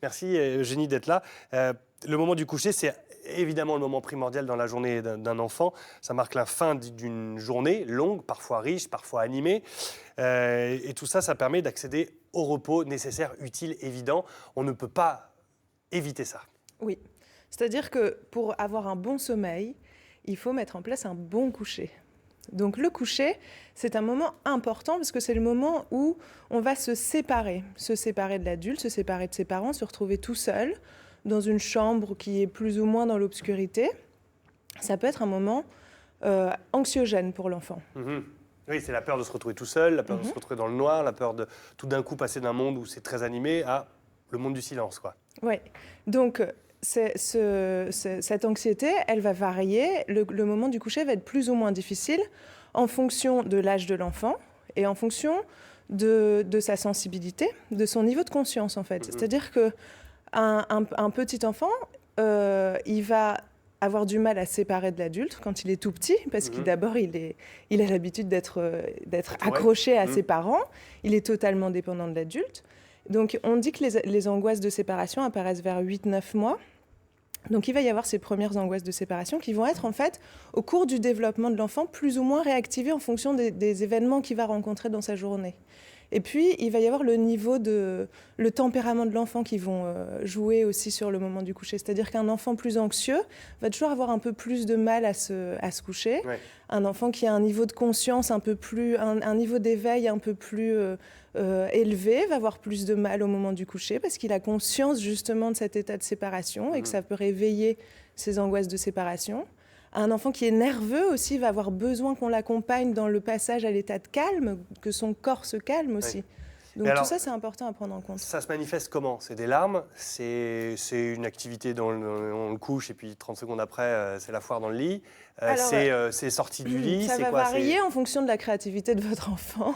Merci Eugénie d'être là. Le moment du coucher, c'est évidemment le moment primordial dans la journée d'un enfant. Ça marque la fin d'une journée longue, parfois riche, parfois animée. Et tout ça, ça permet d'accéder au repos nécessaire, utile, évident. On ne peut pas éviter ça. Oui, c'est-à-dire que pour avoir un bon sommeil, il faut mettre en place un bon coucher. Donc le coucher, c'est un moment important parce que c'est le moment où on va se séparer de l'adulte, se séparer de ses parents, se retrouver tout seul dans une chambre qui est plus ou moins dans l'obscurité. Ça peut être un moment anxiogène pour l'enfant. Mmh. Oui, c'est la peur de se retrouver tout seul, la peur de se retrouver dans le noir, la peur de tout d'un coup passer d'un monde où c'est très animé à le monde du silence, quoi. Oui, donc cette anxiété, elle va varier. Le moment du coucher va être plus ou moins difficile en fonction de l'âge de l'enfant et en fonction de sa sensibilité, de son niveau de conscience en fait. C'est-à-dire qu'un petit enfant, il va avoir du mal à se séparer de l'adulte quand il est tout petit, parce qu'il d'abord il a l'habitude d'être accroché à ses parents, il est totalement dépendant de l'adulte. Donc on dit que les angoisses de séparation apparaissent vers 8-9 mois. Donc il va y avoir ces premières angoisses de séparation qui vont être en fait au cours du développement de l'enfant plus ou moins réactivées en fonction des événements qu'il va rencontrer dans sa journée. Et puis il va y avoir le tempérament de l'enfant qui vont jouer aussi sur le moment du coucher. C'est-à-dire qu'un enfant plus anxieux va toujours avoir un peu plus de mal à se coucher. Ouais. Un enfant qui a un niveau de conscience un peu plus, un niveau d'éveil un peu plus élevé va avoir plus de mal au moment du coucher parce qu'il a conscience justement de cet état de séparation et que ça peut réveiller ses angoisses de séparation. Un enfant qui est nerveux aussi va avoir besoin qu'on l'accompagne dans le passage à l'état de calme, que son corps se calme aussi. Oui. Donc alors, tout ça, c'est important à prendre en compte. Ça se manifeste comment? C'est des larmes? C'est une activité dont on le couche et puis 30 secondes après, c'est la foire dans le lit? C'est sorti du lit? Ça va varier en fonction de la créativité de votre enfant,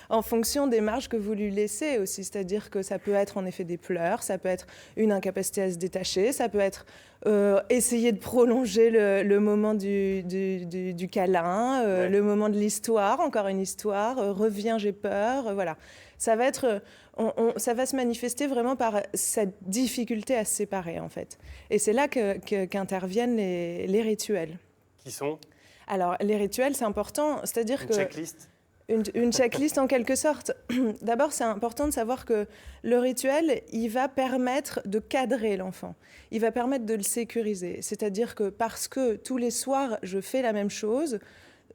en fonction des marges que vous lui laissez aussi. C'est-à-dire que ça peut être en effet des pleurs, ça peut être une incapacité à se détacher, ça peut être essayer de prolonger le moment du câlin, le moment de l'histoire, encore une histoire, reviens, j'ai peur, voilà. Ça va se manifester vraiment par cette difficulté à se séparer, en fait. Et c'est là qu'interviennent les rituels. Qui sont? Alors, les rituels, c'est important. C'est-à-dire une checklist? Une checklist, en quelque sorte. D'abord, c'est important de savoir que le rituel, il va permettre de cadrer l'enfant. Il va permettre de le sécuriser. C'est-à-dire que parce que tous les soirs, je fais la même chose,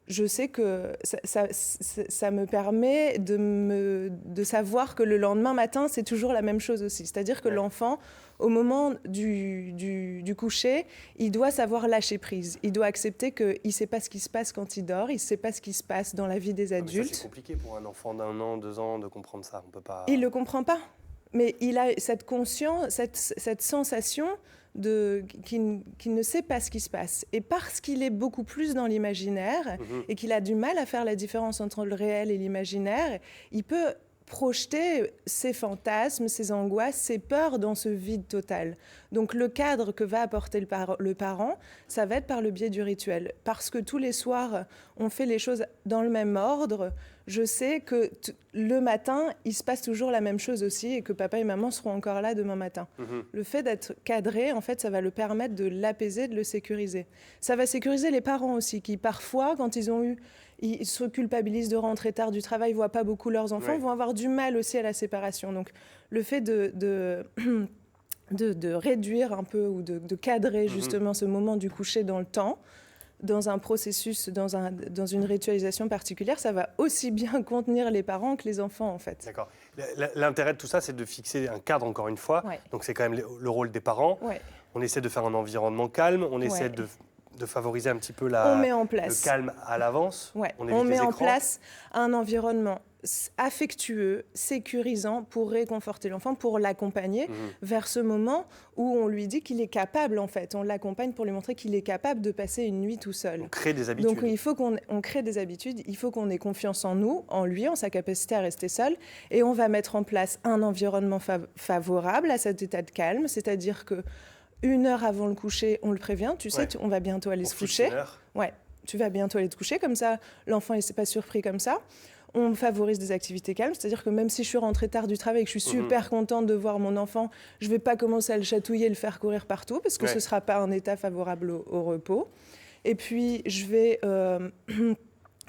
je sais que ça me permet de savoir que le lendemain matin, c'est toujours la même chose aussi. C'est-à-dire que l'enfant, au moment du coucher, il doit savoir lâcher prise. Il doit accepter qu'il ne sait pas ce qui se passe quand il dort, il ne sait pas ce qui se passe dans la vie des adultes. C'est compliqué pour un enfant d'1 an, 2 ans de comprendre ça. On peut pas... Il ne le comprend pas. Mais il a cette conscience, cette sensation qu'il ne sait pas ce qui se passe. Et parce qu'il est beaucoup plus dans l'imaginaire et qu'il a du mal à faire la différence entre le réel et l'imaginaire, il peut projeter ses fantasmes, ses angoisses, ses peurs dans ce vide total. Donc le cadre que va apporter le parent, ça va être par le biais du rituel. Parce que tous les soirs, on fait les choses dans le même ordre, je sais que le matin, il se passe toujours la même chose aussi et que papa et maman seront encore là demain matin. Le fait d'être cadré, en fait, ça va le permettre de l'apaiser, de le sécuriser. Ça va sécuriser les parents aussi, qui parfois, quand ils se culpabilisent de rentrer tard du travail, voient pas beaucoup leurs enfants, vont avoir du mal aussi à la séparation. Donc, le fait de réduire un peu ou de cadrer justement ce moment du coucher dans le temps, dans un processus, dans une ritualisation particulière, ça va aussi bien contenir les parents que les enfants, en fait. D'accord. L'intérêt de tout ça, c'est de fixer un cadre, encore une fois. Ouais. Donc, c'est quand même le rôle des parents. Ouais. On essaie de faire un environnement calme, on essaie de favoriser un petit peu le calme à l'avance. Ouais. On met en place un environnement affectueux, sécurisant pour réconforter l'enfant, pour l'accompagner vers ce moment où on lui dit qu'il est capable, en fait. On l'accompagne pour lui montrer qu'il est capable de passer une nuit tout seul. On crée des habitudes. Donc il faut qu'on crée des habitudes, il faut qu'on ait confiance en nous, en lui, en sa capacité à rester seul, et on va mettre en place un environnement favorable à cet état de calme, c'est-à-dire que 1 heure avant le coucher, on le prévient, tu sais, on va bientôt aller se coucher. Ouais, tu vas bientôt aller te coucher, comme ça, l'enfant, il ne s'est pas surpris comme ça. On favorise des activités calmes, c'est-à-dire que même si je suis rentrée tard du travail et que je suis super contente de voir mon enfant, je ne vais pas commencer à le chatouiller et le faire courir partout parce que ce ne sera pas un état favorable au repos. Et puis, je vais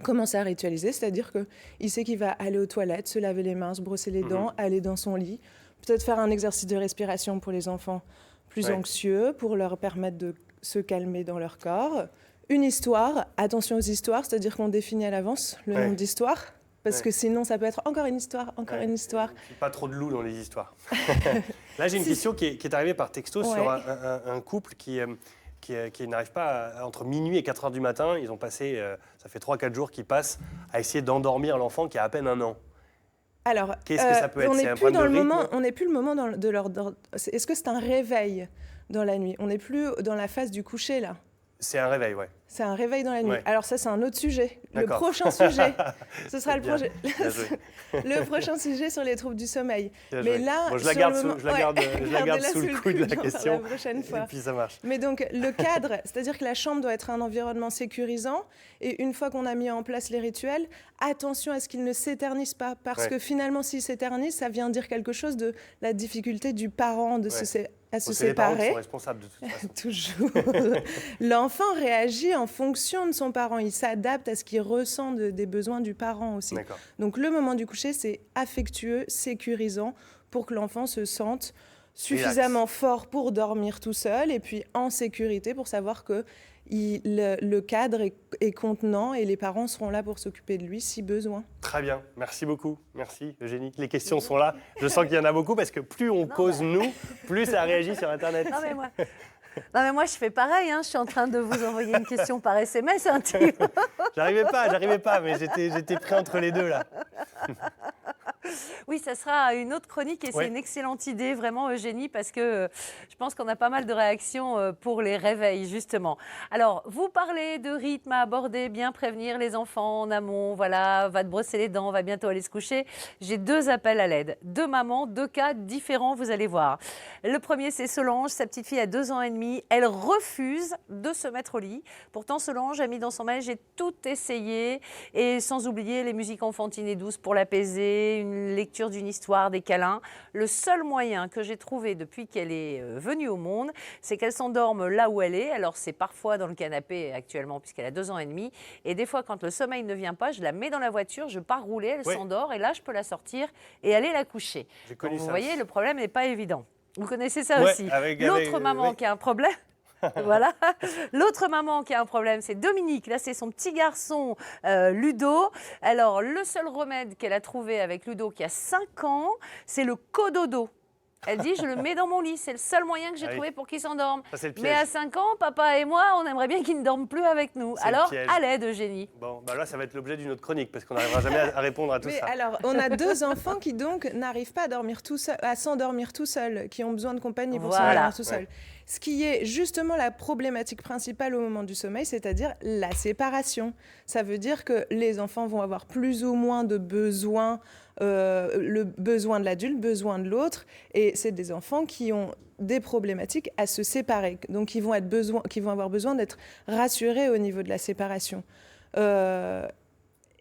commencer à ritualiser, c'est-à-dire qu'il sait qu'il va aller aux toilettes, se laver les mains, se brosser les dents, aller dans son lit, peut-être faire un exercice de respiration pour les enfants plus anxieux, pour leur permettre de se calmer dans leur corps. Une histoire, attention aux histoires, c'est-à-dire qu'on définit à l'avance le nombre d'histoires, parce que sinon ça peut être encore une histoire, une histoire. Pas trop de loups dans les histoires. Là, j'ai une question qui est arrivée par texto sur un couple qui n'arrive pas entre minuit et 4 heures du matin. Ils ont passé, ça fait 3-4 jours qu'ils passent à essayer d'endormir l'enfant qui a à peine 1 an. Alors, qu'est-ce que ça peut être? On n'est plus le moment de leur... Est-ce que c'est un réveil dans la nuit? On n'est plus dans la phase du coucher, là. C'est un réveil, oui. C'est un réveil dans la nuit. Ouais. Alors ça, c'est un autre sujet. Le D'accord. prochain sujet, ce sera Bien le prochain sujet sur les troubles du sommeil. Bien Mais joué. là, bon, je la garde sous le coude de la question. La prochaine fois. Et puis ça marche. Mais donc le cadre, c'est-à-dire que la chambre doit être un environnement sécurisant. Et une fois qu'on a mis en place les rituels, attention à ce qu'ils ne s'éternisent pas, parce que finalement, s'ils s'éternisent, ça vient dire quelque chose de la difficulté du parent de se séparer. Les parents qui sont responsables de toute façon. Toujours. L'enfant réagit en fonction de son parent. Il s'adapte à ce qu'il ressent des besoins du parent aussi. Donc le moment du coucher, c'est affectueux, sécurisant pour que l'enfant se sente suffisamment fort pour dormir tout seul et puis en sécurité pour savoir que le cadre est contenant et les parents seront là pour s'occuper de lui si besoin. Très bien, merci beaucoup. Merci Eugénie. Les questions sont là. Je sens qu'il y en a beaucoup parce que plus on cause nous, plus ça réagit sur Internet. Non mais moi je fais pareil, hein. Je suis en train de vous envoyer une question par SMS intime. J'arrivais pas, mais j'étais pris entre les deux là. Oui, ça sera une autre chronique et c'est une excellente idée, vraiment Eugénie, parce que je pense qu'on a pas mal de réactions pour les réveils, justement. Alors, vous parlez de rythme à aborder, bien prévenir les enfants en amont, voilà, va te brosser les dents, va bientôt aller se coucher. J'ai 2 appels à l'aide, 2 mamans, 2 cas différents, vous allez voir. Le premier, c'est Solange, sa petite fille a 2 ans et demi, elle refuse de se mettre au lit. Pourtant, Solange a mis dans son mail, j'ai tout essayé, et sans oublier les musiques enfantines et douces pour l'apaiser, une lecture d'une histoire, des câlins. Le seul moyen que j'ai trouvé depuis qu'elle est venue au monde, c'est qu'elle s'endorme là où elle est. Alors, c'est parfois dans le canapé actuellement, puisqu'elle a 2 ans et demi. Et des fois, quand le sommeil ne vient pas, je la mets dans la voiture, je pars rouler, elle s'endort, et là, je peux la sortir et aller la coucher. Donc, vous voyez, le problème n'est pas évident. Vous connaissez ça aussi. L'autre maman qui a un problème... Voilà. L'autre maman qui a un problème, c'est Dominique. Là, c'est son petit garçon Ludo. Alors, le seul remède qu'elle a trouvé avec Ludo, qui a 5 ans, c'est le cododo. Elle dit, je le mets dans mon lit. C'est le seul moyen que j'ai trouvé pour qu'il s'endorme. Mais à 5 ans, papa et moi, on aimerait bien qu'il ne dorme plus avec nous. Alors, à l'aide, Eugénie. Bon, bah là, ça va être l'objet d'une autre chronique, parce qu'on n'arrivera jamais à répondre à tout ça. Alors, on a 2 enfants qui, donc, n'arrivent pas à s'endormir tout seuls, qui ont besoin de compagnie pour s'endormir tout seuls. Ce qui est justement la problématique principale au moment du sommeil, c'est-à-dire la séparation. Ça veut dire que les enfants vont avoir plus ou moins de besoins, le besoin de l'adulte, besoin de l'autre, et c'est des enfants qui ont des problématiques à se séparer. Donc, ils vont avoir besoin d'être rassurés au niveau de la séparation.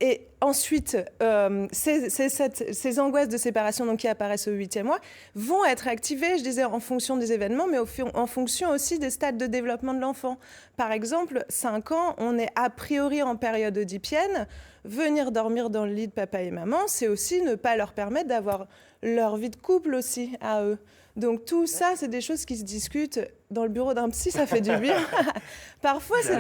Et ensuite, ces angoisses de séparation donc, qui apparaissent au 8e mois vont être activées, je disais, en fonction des événements, mais en fonction aussi des stades de développement de l'enfant. Par exemple, 5 ans, on est a priori en période oedipienne. Venir dormir dans le lit de papa et maman, c'est aussi ne pas leur permettre d'avoir leur vie de couple aussi à eux. Donc tout ça, c'est des choses qui se discutent dans le bureau d'un psy, ça fait du bien. Parfois, c'est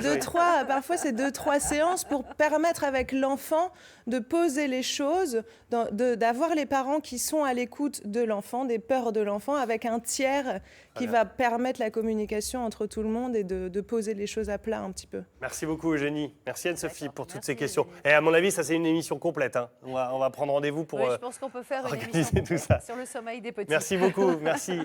2-3 séances pour permettre avec l'enfant de poser les choses, d'avoir les parents qui sont à l'écoute de l'enfant, des peurs de l'enfant, avec un tiers qui va permettre la communication entre tout le monde et de poser les choses à plat un petit peu. Merci beaucoup Eugénie. Merci Anne-Sophie pour toutes ces questions. Et à mon avis, ça c'est une émission complète. Hein. On va prendre rendez-vous pour je pense qu'on peut faire une émission tout ça. sur le sommeil des petits. Merci beaucoup. Merci.